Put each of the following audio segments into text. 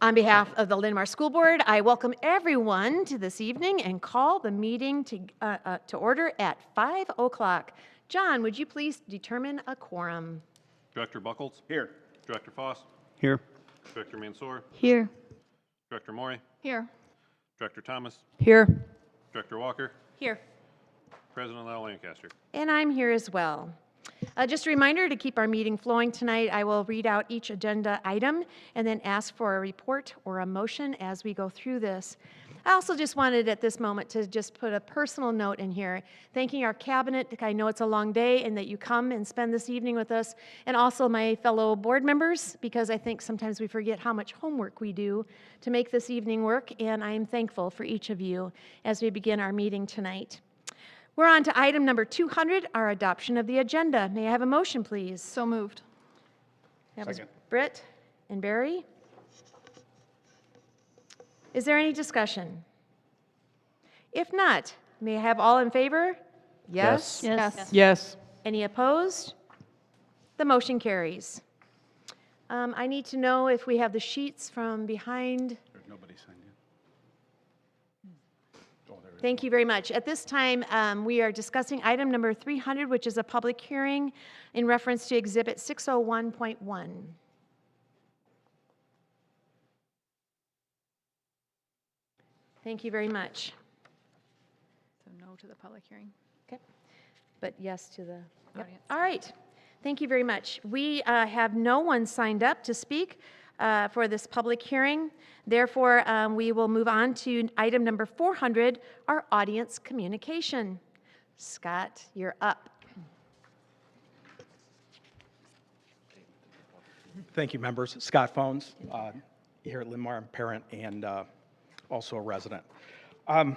On behalf of the Linn-Mar School Board, I welcome everyone to this evening and call the meeting to order at 5 o'clock. John, would you please determine a quorum? Director Buckles? Here. Director Foss? Here. Director Mansour? Here. Director Maury? Here. Director Thomas? Here. Director Walker? Here. President Lyle Lancaster. And I'm here as well. Just a reminder to keep our meeting flowing tonight. I will read out each agenda item and then ask for a report or a motion as we go through this. I also just wanted at this moment to just put a personal note in here, thanking our cabinet. I know it's a long day and that you come and spend this evening with us, and also my fellow board members, because I think sometimes we forget how much homework we do to make this evening work, and I am thankful for each of you as we begin our meeting tonight. We're on to item number 200, our adoption of the agenda. May I have a motion, please? So moved. That was Second. Britt and Barry. Is there any discussion? If not, may I have all in favor? Yes? Yes. Yes. Any opposed? The motion carries. I need to know if we have the sheets from behind. There's nobody signed in. Oh, there it is. Thank you very much. At this time, we are discussing item number 300, which is a public hearing in reference to Exhibit 601.1. Thank you very much. So no to the public hearing. Okay, but yes to the Audience. All right, thank you very much. We have no one signed up to speak for this public hearing. Therefore, we will move on to item number 400, our audience communication. Scott, you're up. Thank you, members. Scott Phones, here at Linn-Mar. I'm a parent and also a resident. I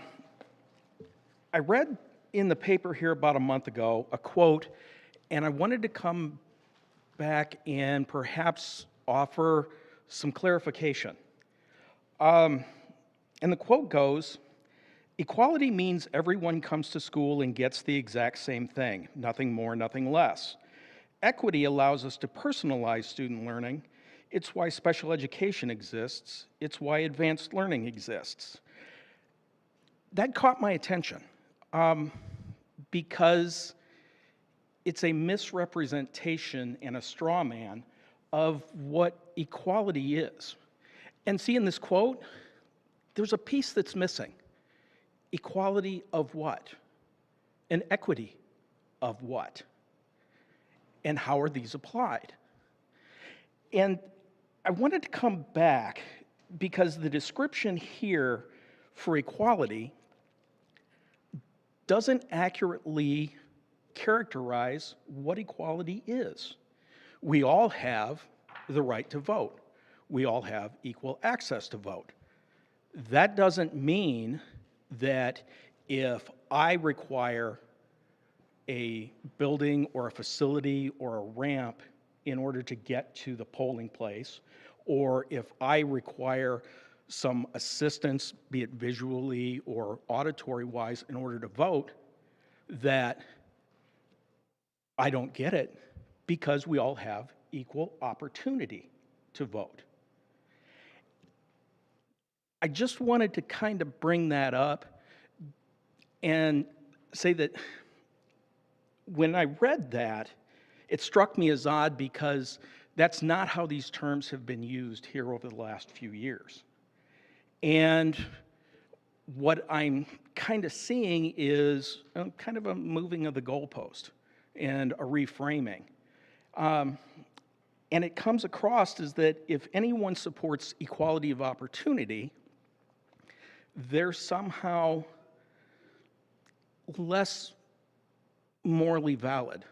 read in the paper here about a month ago a quote, and I wanted to come back and perhaps offer some clarification. And the quote goes, "Equality means everyone comes to school and gets the exact same thing, nothing more, nothing less. Equity allows us to personalize student learning. It's why special education exists. It's why advanced learning exists." That caught my attention because it's a misrepresentation and a straw man of what equality is. And see, in this quote, there's a piece that's missing. Equality of what? And equity of what? And how are these applied? And I wanted to come back because the description here for equality doesn't accurately characterize what equality is. We all have the right to vote. We all have equal access to vote. That doesn't mean that if I require a building or a facility or a ramp in order to get to the polling place, or if I require some assistance, be it visually or auditory-wise, in order to vote, that I don't get it, because we all have equal opportunity to vote. I just wanted to kind of bring that up and say that when I read that, it struck me as odd because that's not how these terms have been used here over the last few years. And what I'm kind of seeing is kind of a moving of the goalpost and a reframing. And it comes across as that if anyone supports equality of opportunity, they're somehow less morally valid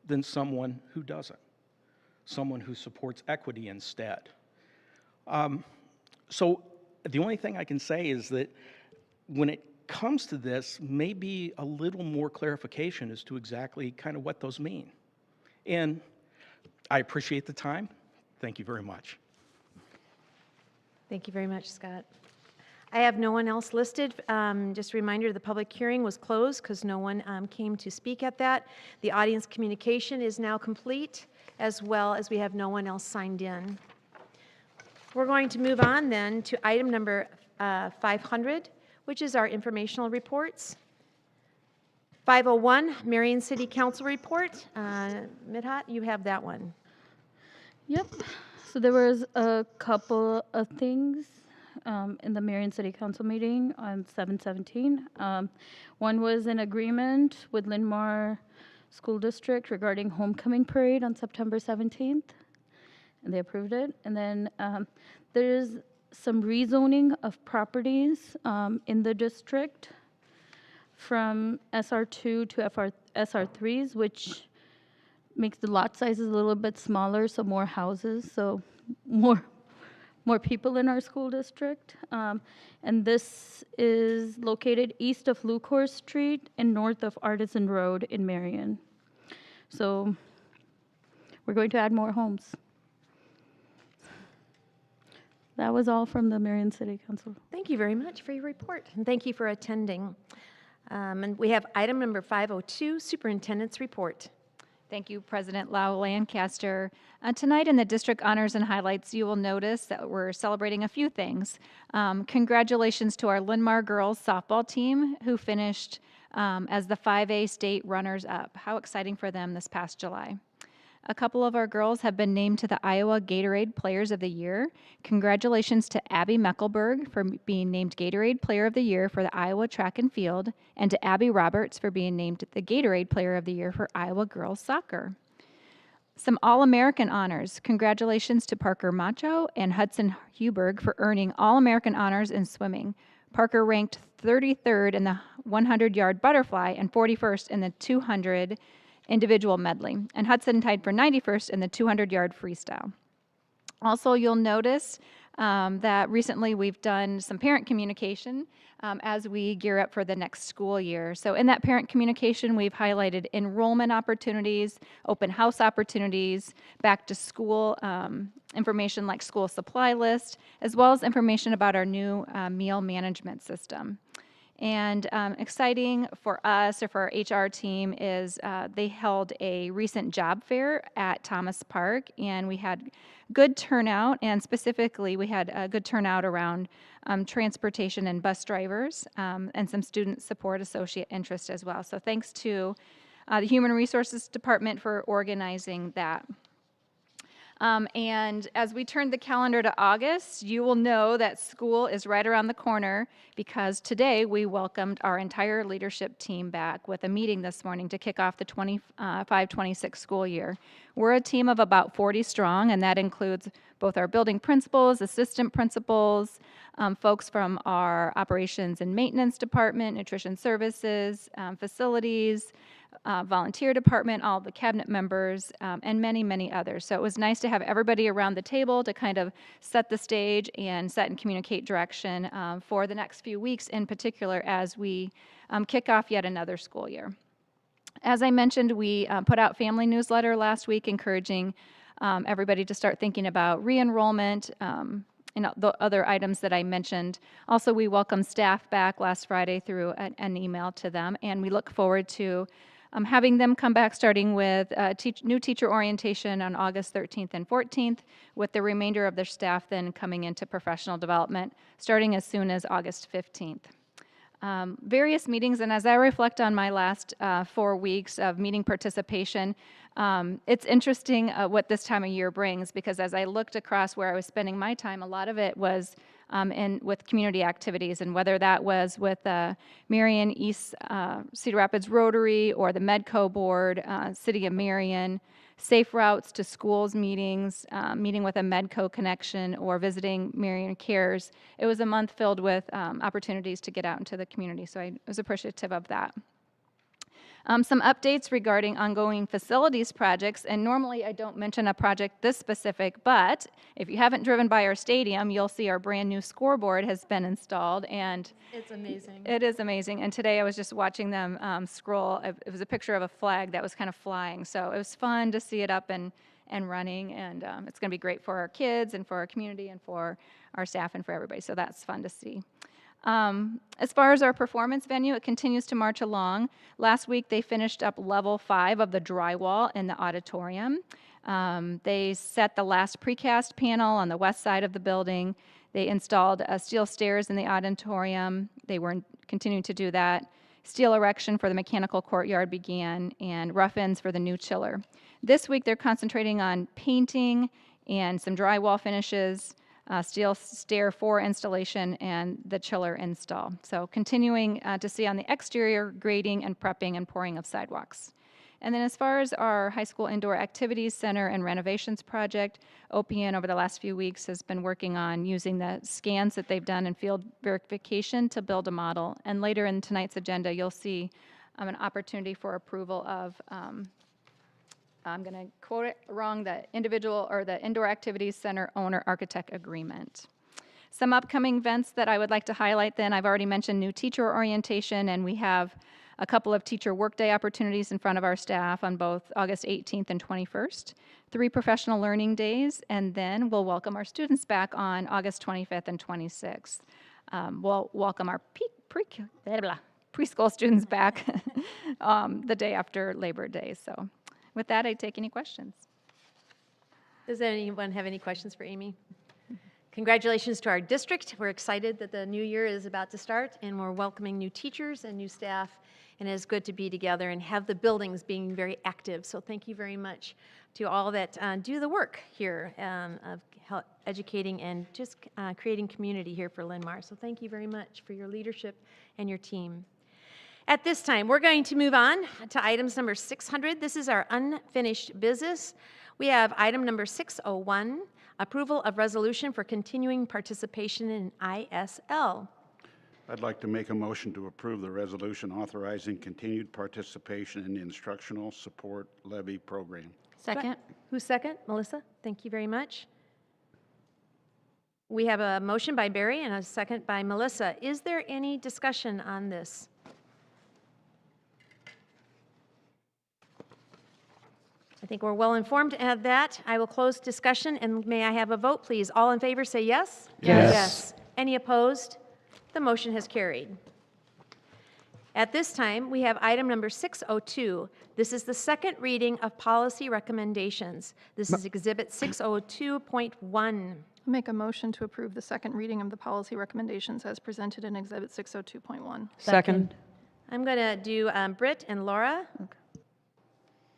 than someone who doesn't, someone who supports equity instead. So the only thing I can say is that when it comes to this, maybe a little more clarification as to exactly kind of what those mean. And I appreciate the time. Thank you very much. Thank you very much, Scott. I have no one else listed. Just a reminder, the public hearing was closed because no one came to speak at that. The audience communication is now complete, as well as we have no one else signed in. We're going to move on then to item number 500, which is our informational reports. 501, Marion City Council report. Midhat, you have that one. Yep. So there was a couple of things in the Marion City Council meeting on 7/17. One was an agreement with Linn-Mar School District regarding homecoming parade on September 17th, and they approved it. And then there's some rezoning of properties in the district from SR2 to SR3s, which makes the lot sizes a little bit smaller, so more houses, so more people in our school district. And this is located east of Lucor Street and north of Artisan Road in Marion. So we're going to add more homes. That was all from the Marion City Council. Thank you very much for your report, and thank you for attending. And we have item number 502, Superintendent's report. Thank you, President Lau Lancaster. Tonight in the District Honors and Highlights, you will notice that we're celebrating a few things. Congratulations to our Linn-Mar girls softball team who finished as the 5A state runners-up. How exciting for them this past July. A couple of our girls have been named to the Iowa Gatorade Players of the Year. Congratulations to Abby Meckelberg for being named Gatorade Player of the Year for the Iowa Track and Field, and to Abby Roberts for being named the Gatorade Player of the Year for Iowa Girls Soccer. Some All-American honors. Congratulations to Parker Macho and Hudson Huberg for earning All-American honors in swimming. Parker ranked 33rd in the 100-yard butterfly and 41st in the 200 individual medley, and Hudson tied for 91st in the 200-yard freestyle. Also, you'll notice that recently we've done some parent communication as we gear up for the next school year. So in that parent communication, we've highlighted enrollment opportunities, open house opportunities, back to school information like school supply list, as well as information about our new meal management system. And exciting for us or for our HR team is they held a recent job fair at Thomas Park, and we had good turnout, and specifically we had a good turnout around transportation and bus drivers and some student support associate interest as well. So thanks to the Human Resources Department for organizing that. And as we turn the calendar to August, you will know that school is right around the corner because today we welcomed our entire leadership team back with a meeting this morning to kick off the 25-26 school year. We're a team of about 40 strong, and that includes both our building principals, assistant principals, folks from our operations and maintenance department, nutrition services, facilities, volunteer department, all the cabinet members, and many, many others. So it was nice to have everybody around the table to kind of set the stage and set and communicate direction for the next few weeks in particular as we kick off yet another school year. As I mentioned, we put out family newsletter last week encouraging everybody to start thinking about re-enrollment, and the other items that I mentioned. Also, we welcomed staff back last Friday through an email to them, and we look forward to having them come back starting with new teacher orientation on August 13th and 14th, with the remainder of their staff then coming into professional development starting as soon as August 15th. Various meetings, and as I reflect on my last 4 weeks of meeting participation, it's interesting what this time of year brings, because as I looked across where I was spending my time, a lot of it was with community activities, and whether that was with Marion East Cedar Rapids Rotary or the Medco Board, City of Marion, Safe Routes to Schools meetings, meeting with a Medco connection, or visiting Marion Cares. It was a month filled with opportunities to get out into the community, so I was appreciative of that. Some updates regarding ongoing facilities projects, and normally I don't mention a project this specific, but if you haven't driven by our stadium, you'll see our brand new scoreboard has been installed, and It's amazing. it is amazing. And today I was just watching them scroll. It was a picture of a flag that was kind of flying, so it was fun to see it up and running, and it's going to be great for our kids and for our community and for our staff and for everybody, so that's fun to see. As far as our performance venue, it continues to march along. Last week, they finished up level 5 of the drywall in the auditorium. They set the last precast panel on the west side of the building. They installed steel stairs in the auditorium. They were continuing to do that. Steel erection for the mechanical courtyard began, and rough-ins for the new chiller. This week, they're concentrating on painting and some drywall finishes, steel stair for installation, and the chiller install. So continuing to see on the exterior, grading and prepping and pouring of sidewalks. And then as far as our high school indoor activities center and renovations project, OPN over the last few weeks has been working on using the scans that they've done in field verification to build a model. And later in tonight's agenda, you'll see an opportunity for approval of, I'm going to quote it wrong, the individual or the indoor activities center owner architect agreement. Some upcoming events that I would like to highlight then, I've already mentioned new teacher orientation, and we have a couple of teacher workday opportunities in front of our staff on both August 18th and 21st, 3 professional learning days, and then we'll welcome our students back on August 25th and 26th. We'll welcome our preschool students back the day after Labor Day. So with that, I take any questions. Does anyone have any questions for Amy? Congratulations to our district. We're excited that the new year is about to start, and we're welcoming new teachers and new staff, and it's good to be together and have the buildings being very active. So thank you very much to all that do the work here of educating and just creating community here for Linn-Mar. So thank you very much for your leadership and your team. At this time, we're going to move on to items number 600. This is our unfinished business. We have item number 601, approval of resolution for continuing participation in ISL. I'd like to make a motion to approve the resolution authorizing continued participation in the Instructional Support Levy Program. Second. Who's second? Melissa? Thank you very much. We have a motion by Barry and a second by Melissa. Is there any discussion on this? I think we're well informed of that. I will close discussion, and may I have a vote, please? All in favor say yes? Yes. Any opposed? The motion has carried. At this time, we have item number 602. This is the second reading of policy recommendations. This is Exhibit 602.1. Make a motion to approve the second reading of the policy recommendations as presented in Exhibit 602.1. Second. I'm going to do Britt and Laura.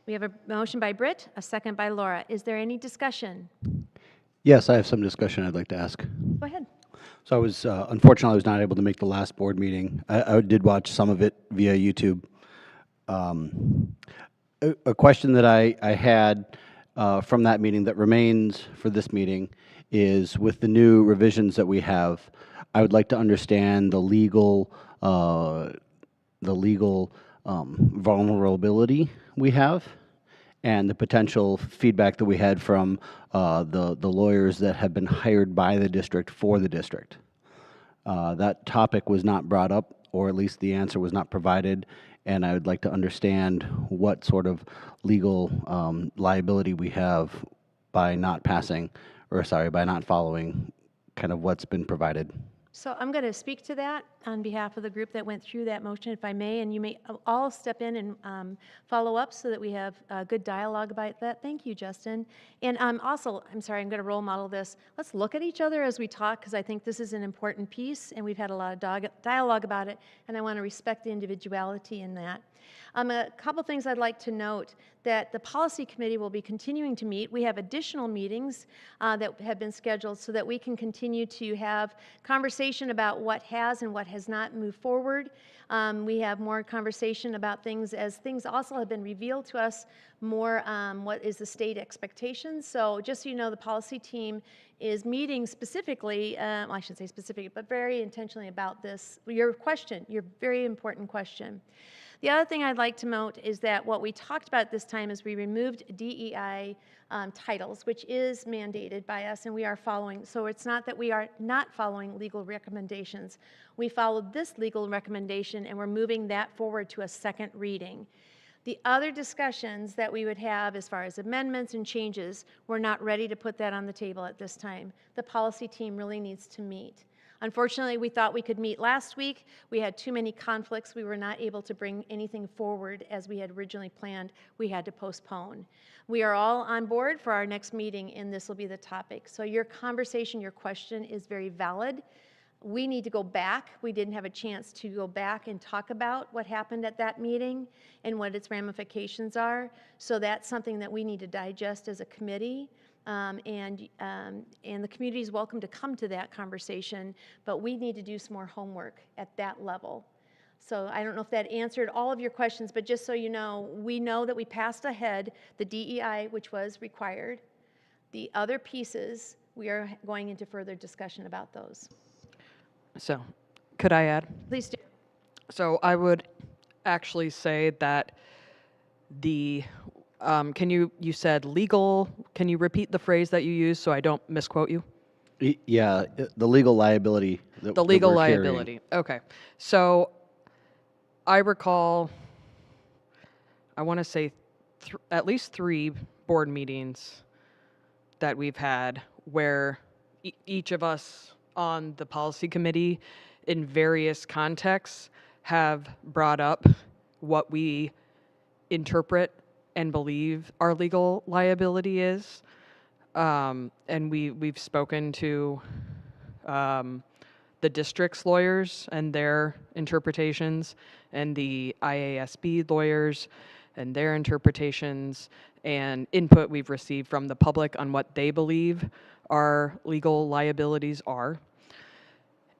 We have a motion by Britt, a second by Laura. Is there any discussion? Yes, I have some discussion I'd like to ask. Go ahead. So I was, unfortunately, I was not able to make the last board meeting. I did watch some of it via YouTube. A question that I had from that meeting that remains for this meeting is, with the new revisions that we have, I would like to understand the legal vulnerability we have, and the potential feedback that we had from the lawyers that have been hired by the district for the district. That topic was not brought up, or at least the answer was not provided, and I would like to understand what sort of legal liability we have by not passing, or sorry, by not following kind of what's been provided. So I'm going to speak to that on behalf of the group that went through that motion, if I may, and you may all step in and follow up so that we have good dialogue about that. Thank you, Justin. And also, I'm sorry, I'm going to role model this. Let's look at each other as we talk, because I think this is an important piece, and we've had a lot of dialogue about it, and I want to respect the individuality in that. A couple things I'd like to note, that the policy committee will be continuing to meet. We have additional meetings that have been scheduled so that we can continue to have conversation about what has and what has not moved forward. We have more conversation about things as things also have been revealed to us more, what is the state expectations. So just so you know, the policy team is meeting specifically, well, I shouldn't say specific, but very intentionally about this. Your question, your very important question. The other thing I'd like to note is that what we talked about this time is we removed DEI titles, which is mandated by us, and we are following. So it's not that we are not following legal recommendations. We followed this legal recommendation, and we're moving that forward to a second reading. The other discussions that we would have as far as amendments and changes, we're not ready to put that on the table at this time. The policy team really needs to meet. Unfortunately, we thought we could meet last week. We had too many conflicts. We were not able to bring anything forward as we had originally planned. We had to postpone. We are all on board for our next meeting, and this will be the topic. So your conversation, your question is very valid. We need to go back. We didn't have a chance to go back and talk about what happened at that meeting and what its ramifications are. So that's something that we need to digest as a committee. And the community is welcome to come to that conversation, but we need to do some more homework at that level. So I don't know if that answered all of your questions, but just so you know, we know that we passed ahead the DEI, which was required. The other pieces, we are going into further discussion about those. So, could I add? Please do. So I would actually say that the, you said legal, can you repeat the phrase that you used so I don't misquote you? Yeah, the legal liability. The legal liability. Okay. So I recall, I want to say at least 3 board meetings that we've had where each of us on the policy committee in various contexts have brought up what we interpret and believe our legal liability is. And we've spoken to the district's lawyers and their interpretations, and the IASB lawyers and their interpretations, and input we've received from the public on what they believe our legal liabilities are.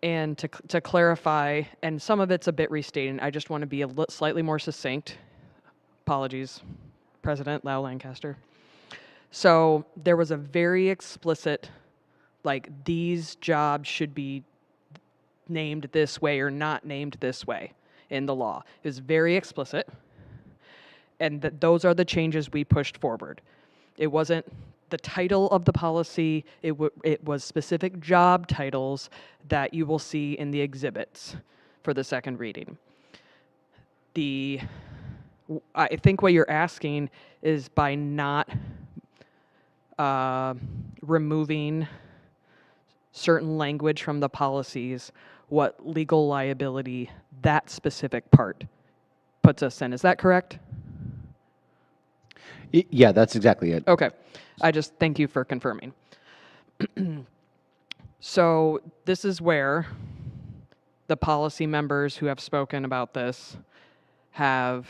And to clarify, and some of it's a bit restated, I just want to be slightly more succinct. Apologies, President Lau Lancaster. So there was a very explicit, like, these jobs should be named this way or not named this way in the law. It was very explicit, and those are the changes we pushed forward. It wasn't the title of the policy, it was specific job titles that you will see in the exhibits for the second reading. I think what you're asking is by not removing certain language from the policies, what legal liability that specific part puts us in. Is that correct? Yeah, that's exactly it. Okay. I just thank you for confirming. So this is where the policy members who have spoken about this have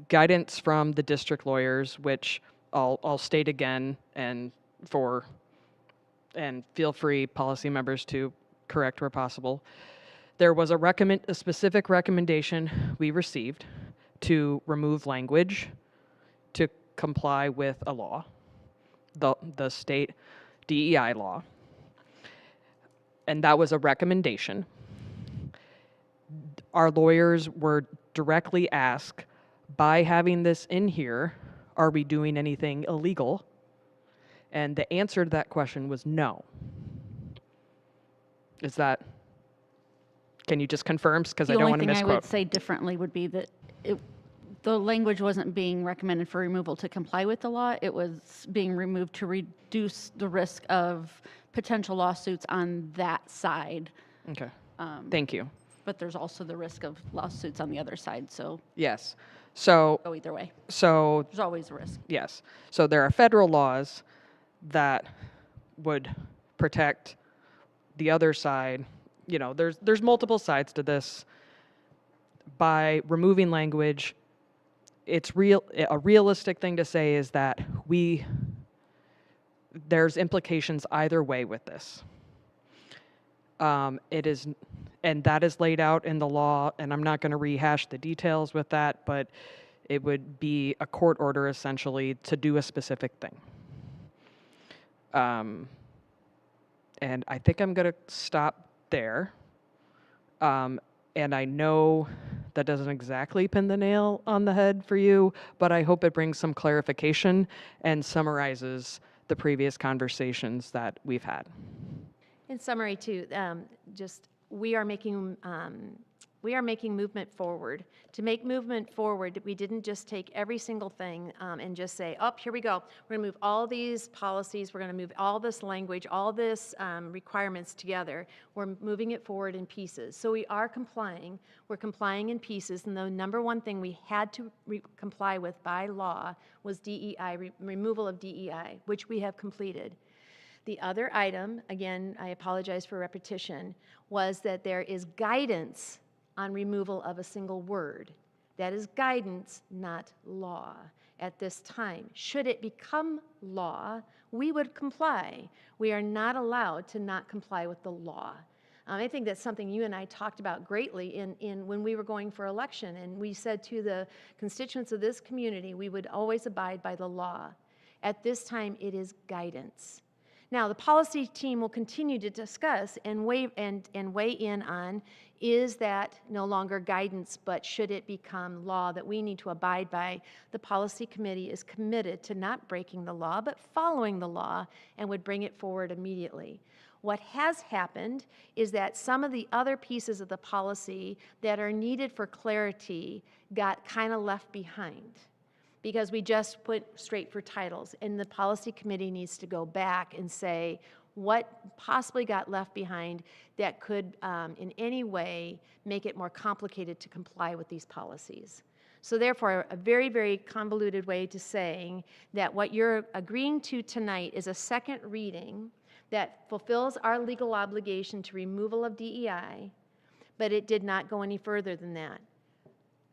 guidance from the district lawyers, which I'll state again, and feel free, policy members, to correct where possible. There was a specific recommendation we received to remove language to comply with a law, the state DEI law. And that was a recommendation. Our lawyers were directly asked, by having this in here, are we doing anything illegal? And the answer to that question was no. Can you just confirm? Because I don't want to The only thing I would misquote. say differently would be that the language wasn't being recommended for removal to comply with the law. It was being removed to reduce the risk of potential lawsuits on that side. Okay. Thank you. But there's also the risk of lawsuits on the other side, so Yes. So, go either way. so There's always a risk. yes. So there are federal laws that would protect the other side. You know, there's multiple sides to this. By removing language, a realistic thing to say is that there's implications either way with this. And that is laid out in the law, and I'm not going to rehash the details with that, but it would be a court order essentially to do a specific thing. And I think I'm going to stop there. And I know that doesn't exactly pin the nail on the head for you, but I hope it brings some clarification and summarizes the previous conversations that we've had. In summary, too, we are making We are making movement forward. To make movement forward, we didn't just take every single thing and just say, oh, here we go. We're going to move all these policies. We're going to move all this language, all this requirements together. We're moving it forward in pieces. So we are complying. We're complying in pieces. And the number one thing we had to comply with by law was DEI, removal of DEI, which we have completed. The other item, again, I apologize for repetition, was that there is guidance on removal of a single word. That is guidance, not law at this time. Should it become law, we would comply. We are not allowed to not comply with the law. I think that's something you and I talked about greatly in when we were going for election, and we said to the constituents of this community, we would always abide by the law. At this time, it is guidance. Now, the policy team will continue to discuss and weigh in on, is that no longer guidance, but should it become law that we need to abide by? The policy committee is committed to not breaking the law, but following the law, and would bring it forward immediately. What has happened is that some of the other pieces of the policy that are needed for clarity got kind of left behind, because we just put straight for titles, and the policy committee needs to go back and say what possibly got left behind that could in any way make it more complicated to comply with these policies. So therefore, a very, very convoluted way to saying that what you're agreeing to tonight is a second reading that fulfills our legal obligation to removal of DEI, but it did not go any further than that.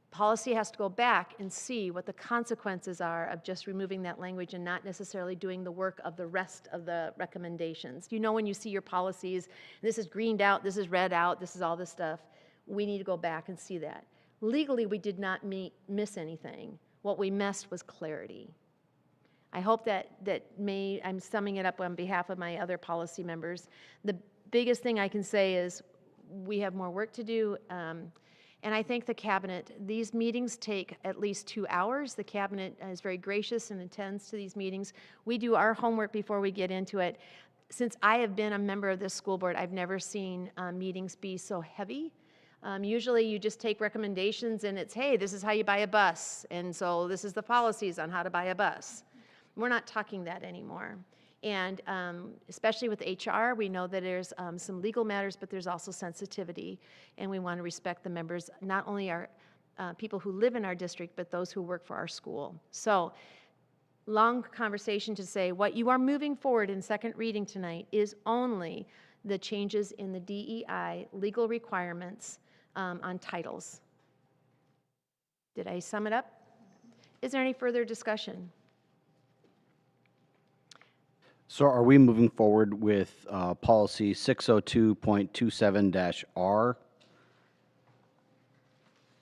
Policy has to go back and see what the consequences are of just removing that language and not necessarily doing the work of the rest of the recommendations. You know, when you see your policies, this is greened out, this is red out, this is all this stuff, we need to go back and see that. Legally, we did not miss anything. What we missed was clarity. I hope that I'm summing it up on behalf of my other policy members. The biggest thing I can say is we have more work to do. And I thank the cabinet. These meetings take at least 2 hours. The cabinet is very gracious and attends to these meetings. We do our homework before we get into it. Since I have been a member of this school board, I've never seen meetings be so heavy. Usually you just take recommendations and it's, hey, this is how you buy a bus. And so this is the policies on how to buy a bus. We're not talking that anymore. And especially with HR, we know that there's some legal matters, but there's also sensitivity. And we want to respect the members, not only our people who live in our district, but those who work for our school. So long conversation to say what you are moving forward in second reading tonight is only the changes in the DEI legal requirements on titles. Did I sum it up? Is there any further discussion? So are we moving forward with policy 602.27-R?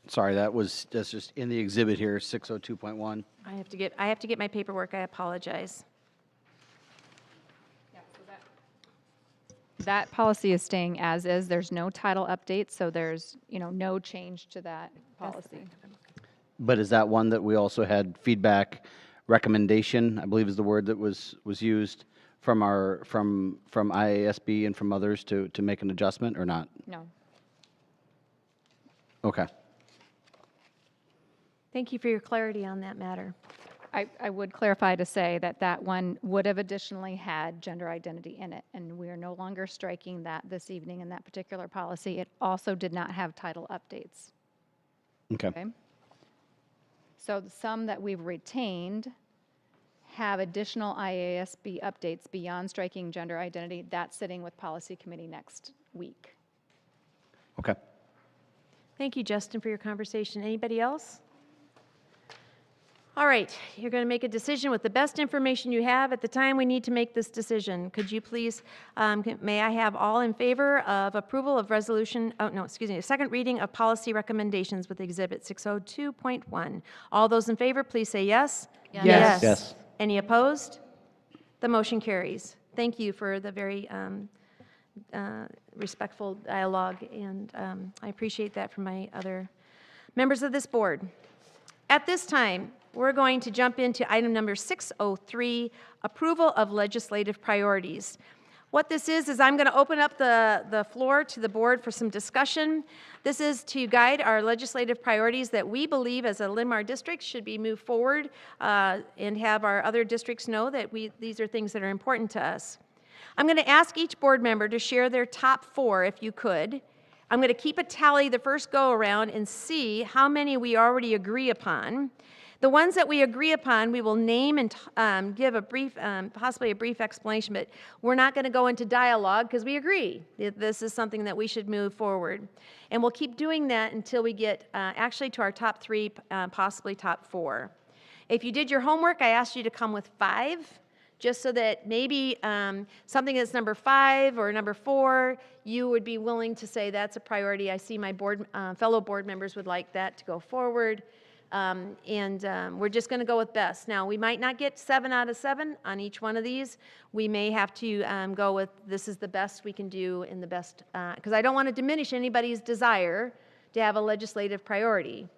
Sorry, that's just in the exhibit here, 602.1. I have to get my paperwork. I apologize. Yeah, so that policy is staying as is. There's no title update, so there's, no change to that policy. But is that one that we also had feedback recommendation, I believe is the word that was used, from IASB and from others to make an adjustment, or not? No. Okay. Thank you for your clarity on that matter. I would clarify to say that one would have additionally had gender identity in it, and we are no longer striking that this evening in that particular policy. It also did not have title updates. Okay. So some that we've retained have additional IASB updates beyond striking gender identity. That's sitting with policy committee next week. Okay. Thank you, Justin, for your conversation. Anybody else? All right, you're going to make a decision with the best information you have at the time we need to make this decision. Could you please, may I have all in favor of approval of resolution, second reading of policy recommendations with Exhibit 602.1. All those in favor, please say yes. Yes. Yes. Any opposed? The motion carries. Thank you for the very respectful dialogue, and I appreciate that from my other members of this board. At this time, we're going to jump into item number 603, approval of legislative priorities. What this is I'm going to open up the floor to the board for some discussion. This is to guide our legislative priorities that we believe as a Linn-Mar district should be moved forward and have our other districts know that these are things that are important to us. I'm going to ask each board member to share their top 4 if you could. I'm going to keep a tally the first go around and see how many we already agree upon. The ones that we agree upon, we will name and give a brief, possibly a brief explanation, but we're not going to go into dialogue because we agree that this is something that we should move forward. And we'll keep doing that until we get actually to our top 3, possibly top 4. If you did your homework, I asked you to come with 5, just so that maybe something that's number 5 or number 4, you would be willing to say that's a priority. I see my fellow board members would like that to go forward. We're just going to go with best. Now, we might not get 7 out of 7 on each one of these. We may have to go with this is the best we can do in the best, because I don't want to diminish anybody's desire to have a legislative priority,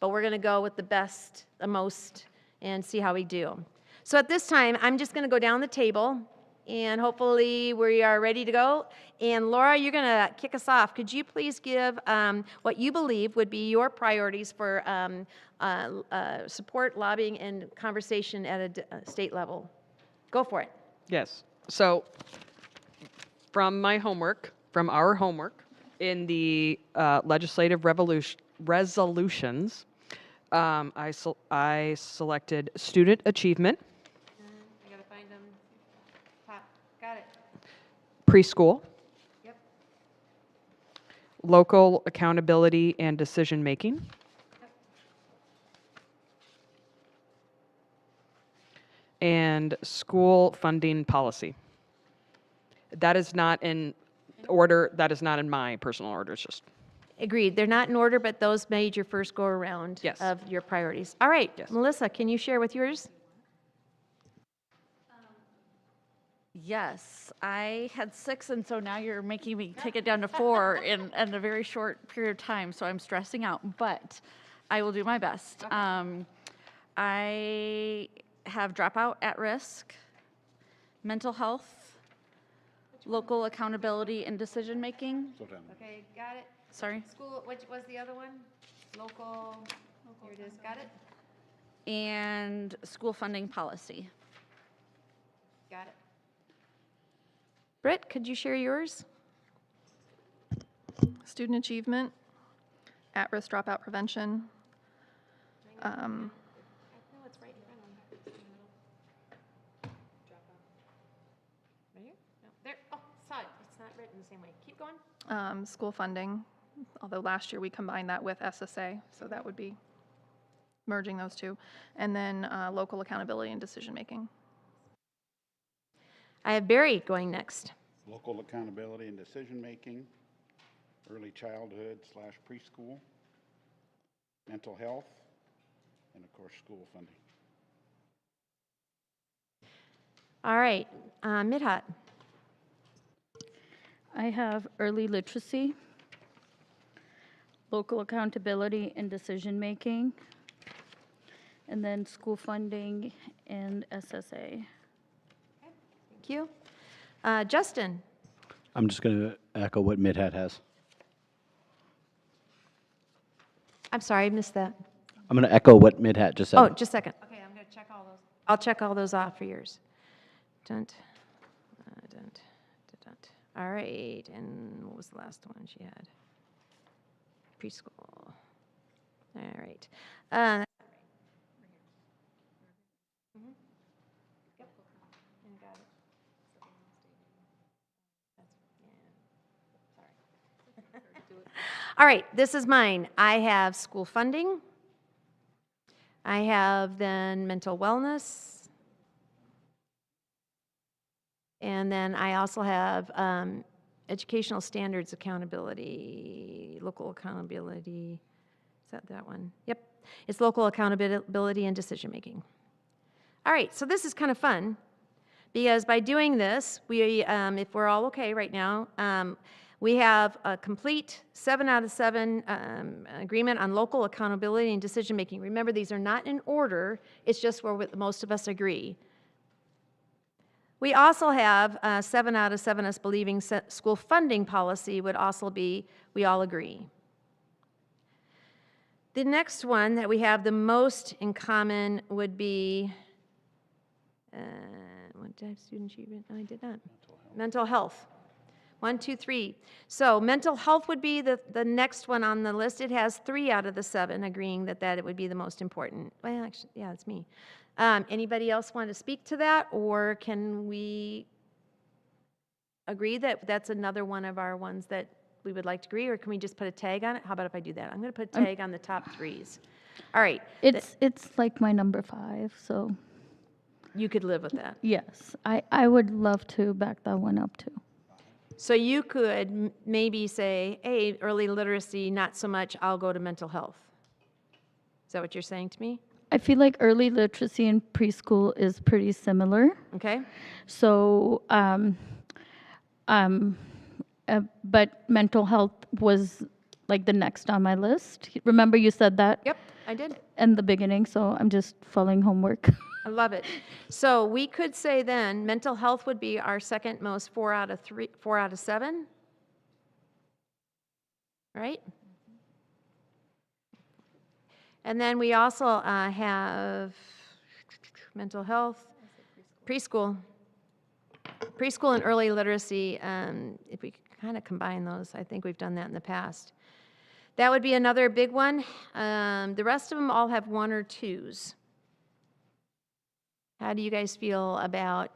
but we're going to go with the best, the most, and see how we do. So at this time, I'm just going to go down the table, and hopefully we are ready to go. And Laura, you're going to kick us off. Could you please give what you believe would be your priorities for support, lobbying, and conversation at a state level? Go for it. Yes. So from my homework, from our homework in the legislative resolutions, I selected student achievement, I got to find them. Top. Got it. preschool, Yep. local accountability and decision making, and school funding policy. That is not in order, that is not in my personal order, it's just, Agreed. They're not in order, but those made your first go around Yes. of your priorities. All right, Yes. Melissa, can you share with yours? Yes, I had 6, and so now you're making me take it down to 4 in a very short period of time, so I'm stressing out, but I will do my best. I have dropout at risk, mental health, local accountability and decision-making. Slow down. Okay, got it. Sorry. School, what was the other one? Local, here it is, got it? And school funding policy. Got it. Britt, could you share yours? Student achievement, at-risk dropout prevention. I know it's right in front of me. Right here? No, there, oh, saw it. It's not written the same way. Keep going. School funding, although last year we combined that with SSA, so that would be merging those two. And then local accountability and decision-making. I have Barry going next. Local accountability and decision-making, early childhood / preschool, mental health, and of course, school funding. All right, Midhat. I have early literacy, local accountability and decision-making, and then school funding and SSA. Thank you. Justin. I'm just going to echo what Midhat has. I'm sorry, I missed that. I'm going to echo what Midhat just said. Oh, just a second. Okay, I'm going to check all those. I'll check all those off for yours. Dunt, dunt, dunt. All right, and what was the last one she had? Preschool. All right. Yep. And got it. All right, this is mine. I have school funding. I have then mental wellness. And then I also have educational standards accountability, local accountability. Is that one? Yep. It's local accountability and decision making. All right, so this is kind of fun because by doing this, we, if we're all okay right now, we have a complete 7 out of 7 agreement on local accountability and decision making. Remember, these are not in order, it's just where most of us agree. We also have 7 out of 7 us believing school funding policy would also be, we all agree. The next one that we have the most in common would be, what did I have, student achievement? No, I did not. Mental health. 1, 2, 3. So mental health would be the next one on the list. It has 3 out of the 7 agreeing that it would be the most important. Well, actually, yeah, it's me. Anybody else want to speak to that, or can we agree that that's another one of our ones that we would like to agree, or can we just put a tag on it? How about if I do that? I'm going to put a tag on the top 3s. All right. It's like my number 5, so You could live with that. yes, I would love to back that one up too. So you could maybe say, hey, early literacy, not so much, I'll go to mental health. Is that what you're saying to me? I feel like early literacy in preschool is pretty similar. Okay. So, but mental health was like the next on my list. Remember you said that Yep, I did. in the beginning, so I'm just following homework. I love it. So we could say then, mental health would be our second most 4 out of 7. Right? And then we also have mental health, preschool and early literacy. If we kind of combine those, I think we've done that in the past. That would be another big one. The rest of them all have 1 or 2s. How do you guys feel about,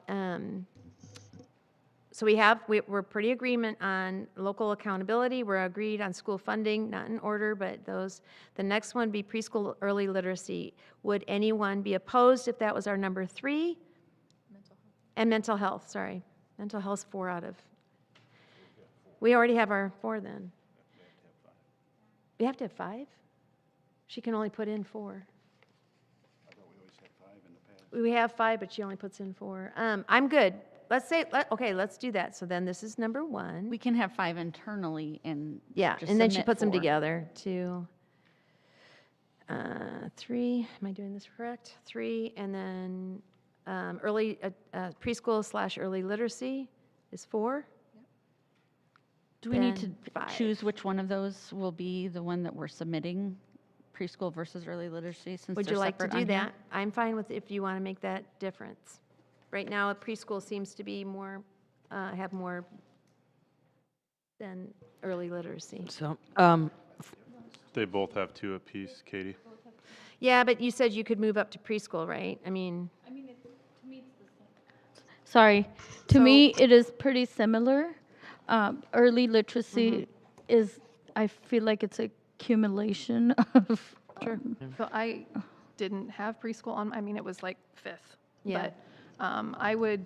so we're pretty agreement on local accountability. We're agreed on school funding, not in order, but those. The next one would be preschool early literacy. Would anyone be opposed if that was our number 3? And mental health, sorry. Mental health's 4 out of. We already have our 4 then. We have to have 5? She can only put in 4. We have 5, but she only puts in 4. I'm good. Let's say, okay, let's do that. So then this is number 1. We can have 5 internally and Yeah, just and then she submit puts them 4. together. 2, 3, am I doing this correct? 3, and then preschool / early literacy is 4. Do we need to Then 5. choose which one of those will be the one that we're submitting, preschool versus early literacy, since Would they're you like to separate do on here? that? I'm fine with if you want to make that difference. Right now, preschool seems to be more, have more than early literacy. So, They both have 2 apiece, Katie. Yeah, but you said you could move up to preschool, right? I mean, Sorry, to So- me it is pretty similar. Early literacy is, I feel like it's a accumulation of. Sure. So I didn't have preschool on, I mean, it was like 5th. Yeah. But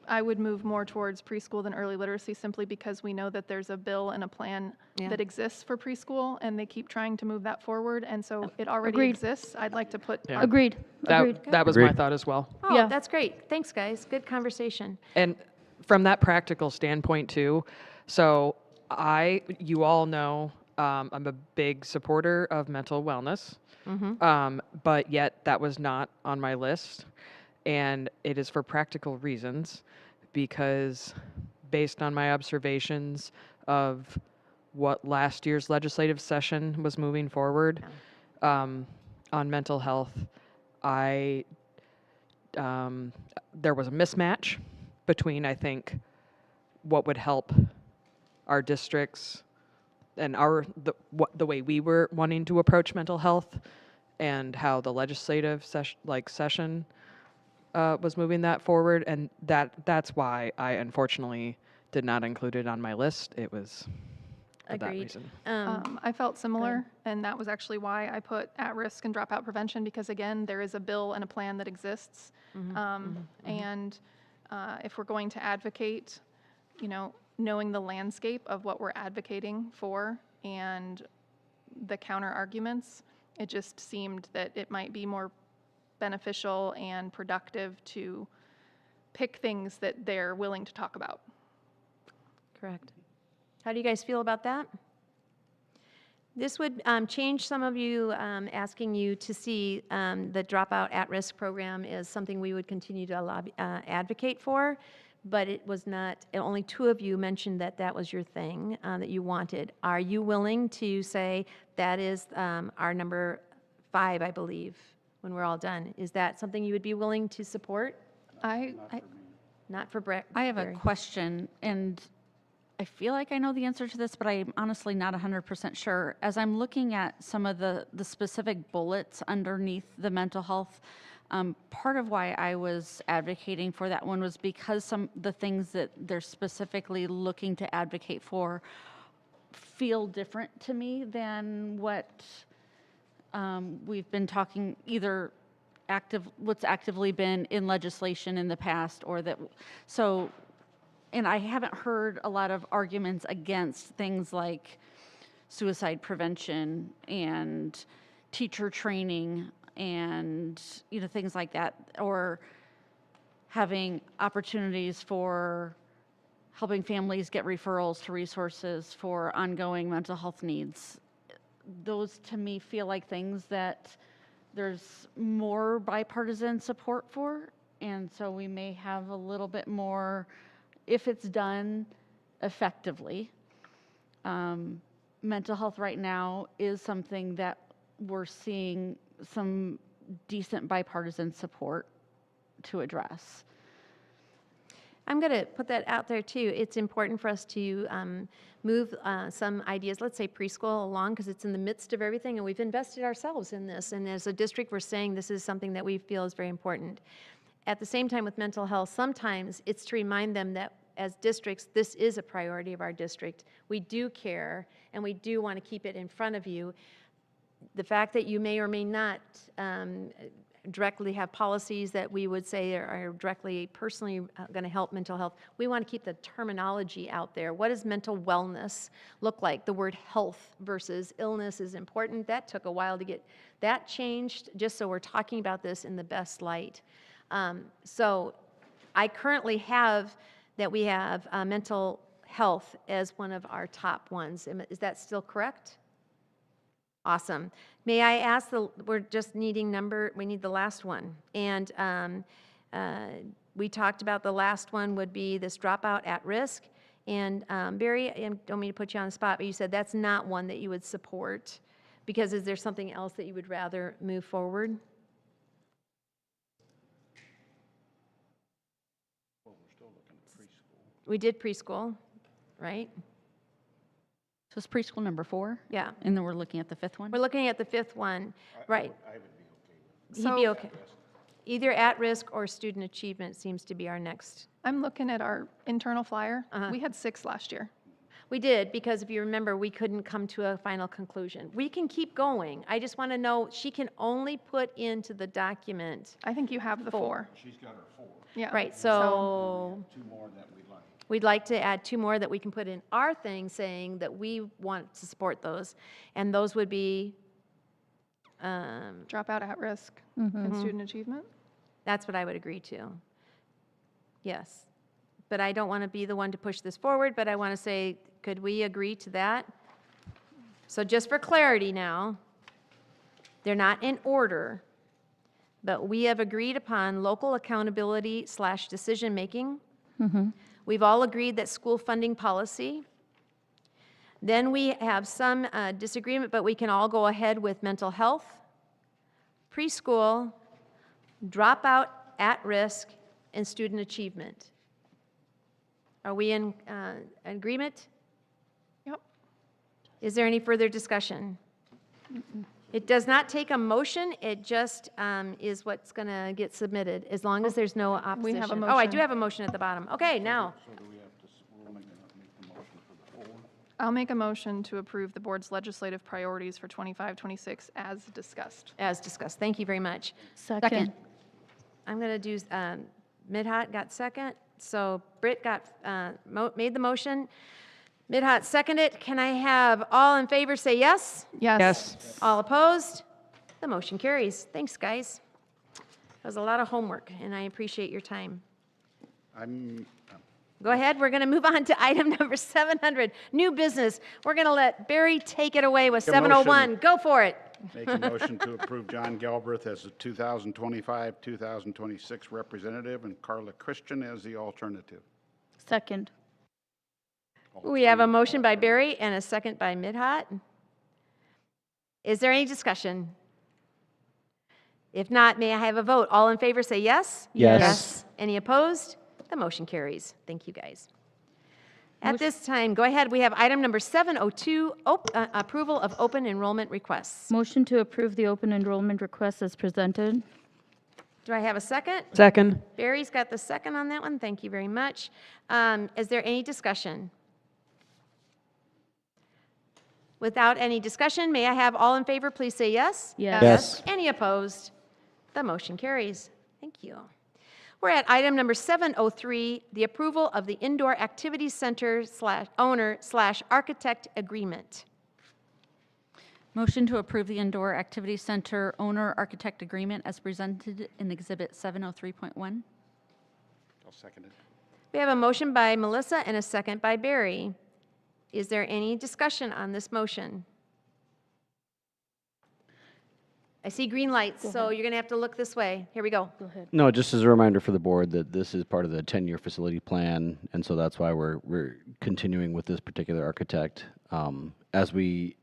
I would move more towards preschool than early literacy simply because we know that there's a bill and a plan Yeah. that exists for preschool, and they keep trying to move that forward, and so it already Agreed. exists. I'd like to put. Yeah. Agreed. Agreed. that was my Agreed. thought as well. Oh, Yeah. that's great. Thanks, guys. Good conversation. And from that practical standpoint too, so you all know, I'm a big supporter of mental wellness, but yet that was not on my list. And it is for practical reasons, because based on my observations of what last year's legislative session was moving forward on mental health, there was a mismatch between, I think, what would help our districts and the way we were wanting to approach mental health, and how the legislative session was moving that forward, and that's why I unfortunately did not include it on my list. It was for that Agreed. reason. I felt similar, and that was actually why I put at-risk and dropout prevention, because again, there is a bill and a plan that exists. And if we're going to advocate, knowing the landscape of what we're advocating for and the counter arguments, it just seemed that it might be more beneficial and productive to pick things that they're willing to talk about. Correct. How do you guys feel about that? This would change some of you, asking you to see the Dropout at-Risk program as something we would continue to advocate for, but it was not, only 2 of you mentioned that that was your thing, that you wanted. Are you willing to say that is our number 5, I believe, when we're all done? Is that something you would be willing to support? Not for Brett. I have a question, and I feel like I know the answer to this, but I'm honestly not 100% sure. As I'm looking at some of the specific bullets underneath the mental health, part of why I was advocating for that one was because some the things that they're specifically looking to advocate for feel different to me than what we've been talking, either what's actively been in legislation in the past, or that, so. And I haven't heard a lot of arguments against things like suicide prevention and teacher training and, you know, things like that, or having opportunities for helping families get referrals to resources for ongoing mental health needs. Those to me feel like things that there's more bipartisan support for, and so we may have a little bit more, if it's done effectively. Mental health right now is something that we're seeing some decent bipartisan support to address. I'm going to put that out there too. It's important for us to move some ideas, let's say preschool, along, because it's in the midst of everything, and we've invested ourselves in this. And as a district, we're saying this is something that we feel is very important. At the same time with mental health, sometimes it's to remind them that as districts, this is a priority of our district. We do care, and we do want to keep it in front of you. The fact that you may or may not directly have policies that we would say are directly, personally going to help mental health, we want to keep the terminology out there. What does mental wellness look like? The word health versus illness is important. That took a while to get that changed, just so we're talking about this in the best light. So I currently have that we have mental health as one of our top ones. Is that still correct? Awesome. May I ask, we're just needing we need the last one. And we talked about the last one would be this dropout at risk. And Barry, I don't mean to put you on the spot, but you said that's not one that you would support, because is there something else that you would rather move forward? We did preschool, right? So it's preschool number 4? Yeah. And then we're looking at the 5th one? We're looking at the 5th one, right? I would be okay with He'd be okay. Either at risk or student achievement seems to be our next. I'm looking at our internal flyer. We had 6 last year. We did, because if you remember, we couldn't come to a final conclusion. We can keep going. I just want to know, she can only put into the document. I think you have the 4. She's got her 4. Yeah. Right, so 2 more that we'd like. we'd like to add 2 more that we can put in our thing, saying that we want to support those. And those would be, Dropout at risk and student achievement. that's what I would agree to. Yes. But I don't want to be the one to push this forward, but I want to say, could we agree to that? So just for clarity now, they're not in order, but we have agreed upon local accountability / decision-making. We've all agreed that school funding policy. Then we have some disagreement, but we can all go ahead with mental health, preschool, dropout at risk, and student achievement. Are we in agreement? Yep. Is there any further discussion? It does not take a motion, it just is what's going to get submitted, as long as there's no opposition. We have a Oh, I motion. do have a motion at the bottom. Okay, now, So do we have to, we're only going to make the motion for the 4? I'll make a motion to approve the board's legislative priorities for 25-26 as discussed. as discussed, thank you very much. Second. I'm going to do, Midhat got second, so Britt got, made the motion. Midhat seconded. Can I have all in favor say yes? Yes. All opposed? The motion carries. Thanks, guys. That was a lot of homework, and I appreciate your time. I'm Go ahead. We're going to move on to item number 700, new business. We're going to let Barry take it away with Make a 701. motion. Go for it. Make a motion to approve John Galbraith as the 2025-2026 representative and Carla Christian as the alternative. Second. We have a motion by Barry and a second by Midhat. Is there any discussion? If not, may I have a vote? All in favor say yes? Yes. Any opposed? The motion carries. Thank you, guys. At this time, go ahead. We have item number 702, approval of open enrollment requests. Motion to approve the open enrollment request as presented. Do I have a second? Second. Barry's got the second on that one. Thank you very much. Is there any discussion? Without any discussion, may I have all in favor please say yes? Yes. Yes. Any opposed? The motion carries. Thank you. We're at item number 703, the approval of the Indoor Activity Center owner/architect agreement. Motion to approve the Indoor Activity Center owner-architect agreement as presented in Exhibit 703.1. I'll second it. We have a motion by Melissa and a second by Barry. Is there any discussion on this motion? I see green lights, so you're going to have to look this way. Here we go. Go ahead. No, just as a reminder for the board that this is part of the 10-year facility plan, and so that's why we're continuing with this particular architect. As we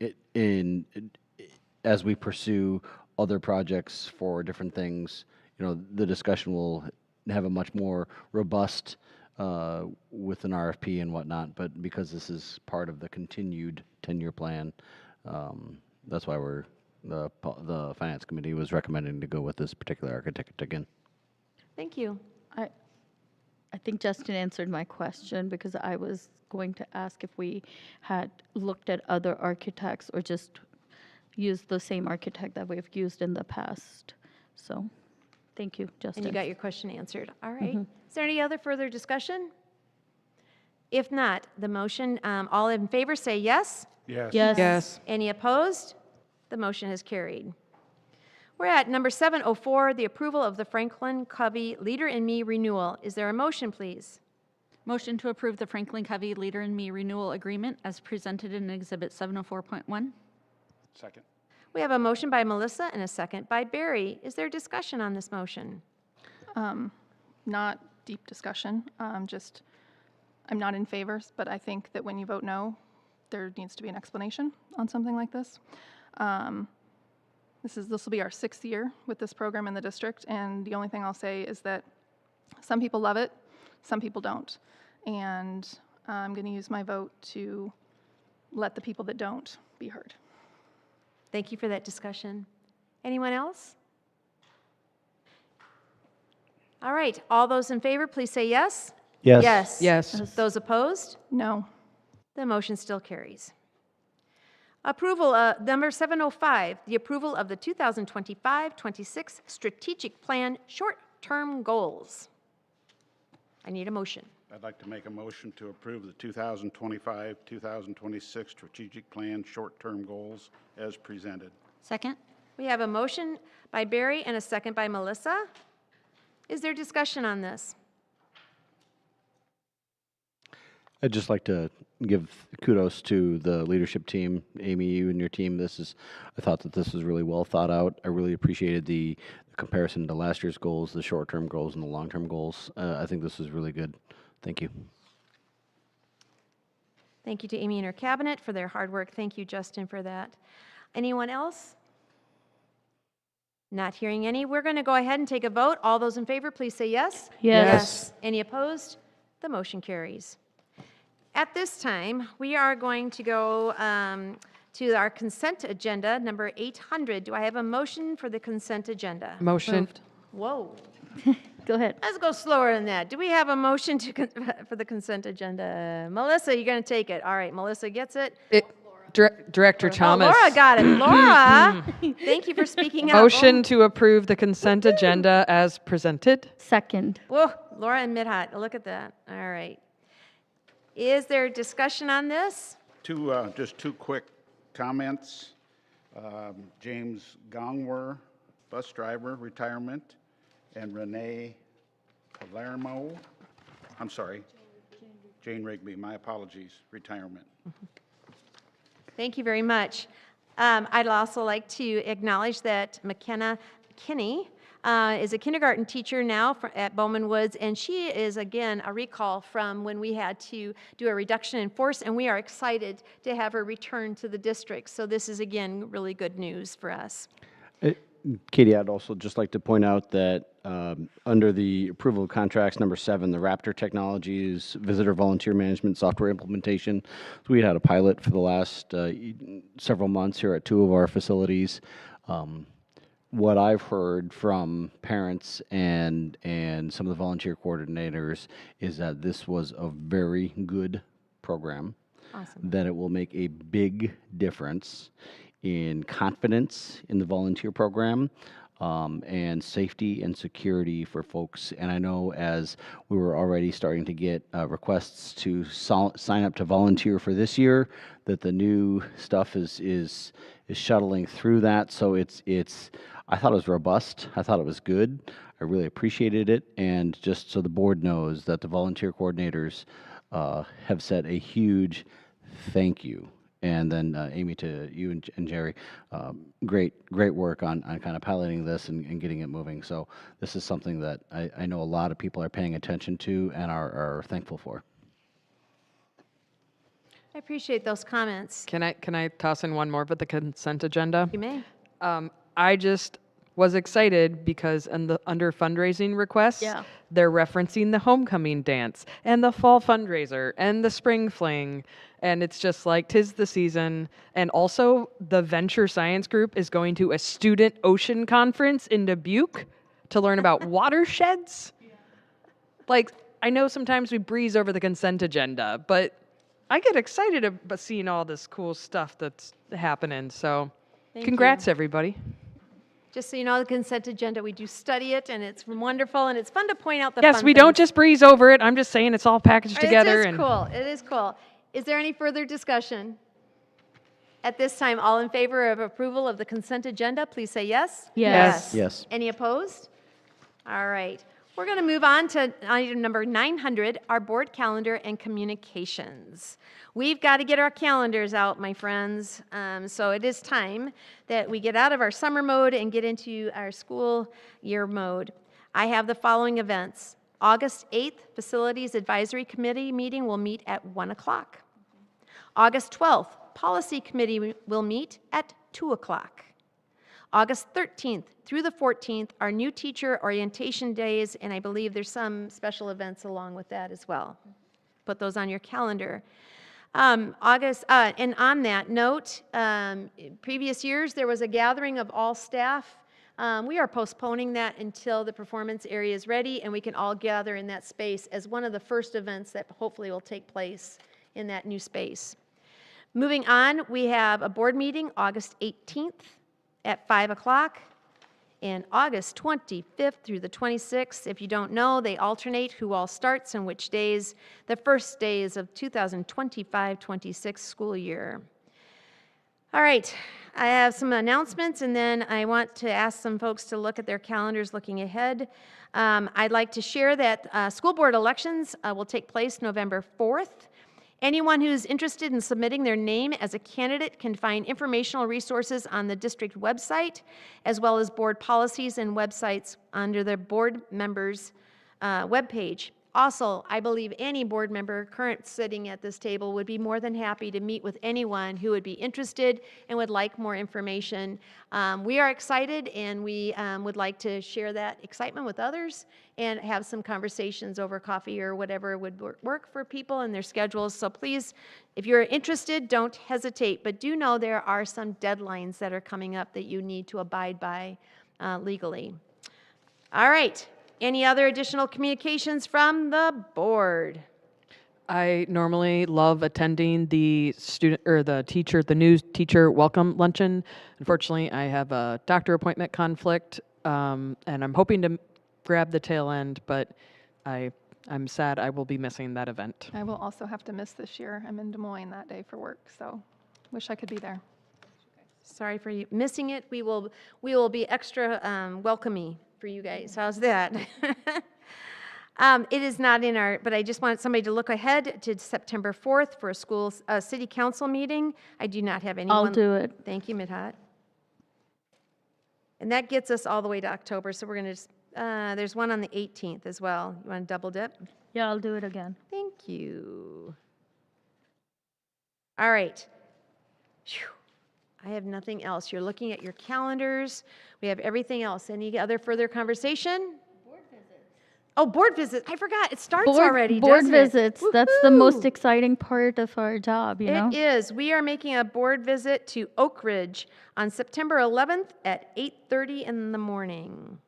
pursue other projects for different things, the discussion will have a much more robust with an RFP and whatnot. But because this is part of the continued 10-year plan, that's why the Finance Committee was recommending to go with this particular architect again. Thank you. I think Justin answered my question because I was going to ask if we had looked at other architects or just used the same architect that we've used in the past. So, thank you, Justin. And you got your question answered. All right. Is there any other further discussion? If not, the motion, all in favor say yes. Yes. Yes. Yes. Any opposed? The motion is carried. We're at number 704, the approval of the Franklin Covey Leader in Me renewal. Is there a motion, please? Motion to approve the Franklin Covey Leader in Me renewal agreement as presented in Exhibit 704.1. Second. We have a motion by Melissa and a second by Barry. Is there discussion on this motion? Not deep discussion, I'm not in favor, but I think that when you vote no, there needs to be an explanation on something like this. This will be our 6th year with this program in the district, and the only thing I'll say is that some people love it, some people don't. And I'm going to use my vote to let the people that don't be heard. Thank you for that discussion. Anyone else? All right, all those in favor, please say yes. Yes. Yes. Yes. Those opposed? No. The motion still carries. Approval, number 705, the approval of the 2025-26 strategic plan short-term goals. I need a motion. I'd like to make a motion to approve the 2025-2026 strategic plan short-term goals as presented. Second. We have a motion by Barry and a second by Melissa. Is there discussion on this? I'd just like to give kudos to the leadership team, Amy, you and your team. I thought that this was really well thought out. I really appreciated the comparison to last year's goals, the short-term goals and the long-term goals. I think this is really good. Thank you. Thank you to Amy and her cabinet for their hard work. Thank you, Justin, for that. Anyone else? Not hearing any. We're going to go ahead and take a vote. All those in favor, please say yes. Yes. Any opposed? The motion carries. At this time, we are going to go to our consent agenda, number 800. Do I have a motion for the consent agenda? Motion. Whoa. Go ahead. Let's go slower than that. Do we have a motion for the consent agenda? Melissa, you're going to take it. All right, Melissa gets it. Director Thomas. Oh, Laura got it. Laura, thank you for speaking up. Motion to approve the consent agenda as presented. Second. Whoa, Laura and Midhat, look at that. All right. Is there discussion on this? Just two quick comments. James Gongwer, bus driver, retirement, and Renee Palermo, I'm sorry, Jane Rigby, my apologies, retirement. Thank you very much. I'd also like to acknowledge that McKenna Kinney is a kindergarten teacher now at Bowman Woods, and she is, again, a recall from when we had to do a reduction in force, and we are excited to have her return to the district. So this is, again, really good news for us. Katie, I'd also just like to point out that under the approval of contracts number 7, the Raptor Technologies Visitor Volunteer Management Software Implementation. So we had a pilot for the last several months here at 2 of our facilities. What I've heard from parents and some of the volunteer coordinators is that this was a very good program. Awesome. That it will make a big difference in confidence in the volunteer program and safety and security for folks. And I know as we were already starting to get requests to sign up to volunteer for this year, that the new stuff is shuttling through that. So it's I thought it was robust. I thought it was good. I really appreciated it. And just so the board knows that the volunteer coordinators have said a huge thank you. And then Amy, to you and Jerry, great work on kind of piloting this and getting it moving. So this is something that I know a lot of people are paying attention to and are thankful for. I appreciate those comments. Can I toss in one more about the consent agenda? You may. I just was excited because under fundraising requests, Yeah. they're referencing the homecoming dance and the fall fundraiser and the spring fling. And it's just like, 'tis the season. And also, the Venture Science Group is going to a student ocean conference in Dubuque to learn about watersheds. Like, I know sometimes we breeze over the consent agenda, but I get excited about seeing all this cool stuff that's happening. So, Thank congrats, you. everybody. Just so you know, the consent agenda, we do study it, and it's wonderful, and it's fun to point out the Yes, fun we don't things. just breeze over it. I'm just saying it's all packaged together. It is cool. It is cool. Is there any further discussion? At this time, all in favor of approval of the consent agenda, please say yes. Yes. Yes. Any opposed? All right. We're going to move on to item number 900, our board calendar and communications. We've got to get our calendars out, my friends. So it is time that we get out of our summer mode and get into our school year mode. I have the following events. August 8th, Facilities Advisory Committee meeting will meet at 1 o'clock. August 12th, Policy Committee will meet at 2 o'clock. August 13th through the 14th are new teacher orientation days, and I believe there's some special events along with that as well. Put those on your calendar. And on that note, previous years there was a gathering of all staff. We are postponing that until the performance area is ready and we can all gather in that space as one of the first events that hopefully will take place in that new space. Moving on, we have a board meeting August 18th at 5 o'clock and August 25th through the 26th. If you don't know, they alternate who all starts and which days, the first days of 2025-26 school year. All right, I have some announcements, and then I want to ask some folks to look at their calendars looking ahead. I'd like to share that school board elections will take place November 4th. Anyone who's interested in submitting their name as a candidate can find informational resources on the district website, as well as board policies and websites under the board members' webpage. Also, I believe any board member current sitting at this table would be more than happy to meet with anyone who would be interested and would like more information. We are excited, and we would like to share that excitement with others and have some conversations over coffee or whatever would work for people and their schedules. So please, if you're interested, don't hesitate, but do know there are some deadlines that are coming up that you need to abide by legally. All right. Any other additional communications from the board? I normally love attending the the new teacher welcome luncheon. Unfortunately, I have a doctor appointment conflict, and I'm hoping to grab the tail end, but I'm sad I will be missing that event. I will also have to miss this year. I'm in Des Moines that day for work, so wish I could be there. Sorry for you missing it. We will be extra welcoming for you guys. How's that? It is not in our, but I just want somebody to look ahead to September 4th for a school, city council meeting. I do not have anyone. I'll do it. Thank you, Midhat. And that gets us all the way to October, so we're going to just, there's one on the 18th as well. You want to double dip? Yeah, I'll do it again. Thank you. All right. Phew. I have nothing else. You're looking at your calendars. We have everything else. Any other further conversation? Board visits. Oh, board visits. I forgot. It starts already, Board doesn't it? visits. That's the most Woohoo! exciting part of our job, you know? It is. We are making a board visit to Oak Ridge on September 11th at 8:30 in the morning.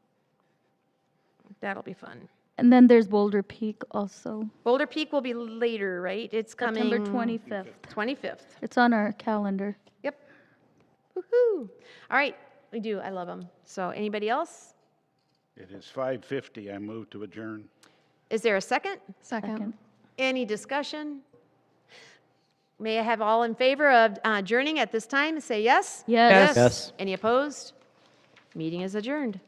That'll be fun. And then there's Boulder Peak also. Boulder Peak will be later, right? It's coming. September 25th. 25th. It's on our calendar. Yep. Woohoo. All right. We do. I love them. So anybody else? It is 5:50. I move to adjourn. Is there a second? Second. Any discussion? May I have all in favor of adjourning at this time? Say yes. Yes. Yes. Any opposed? Meeting is adjourned.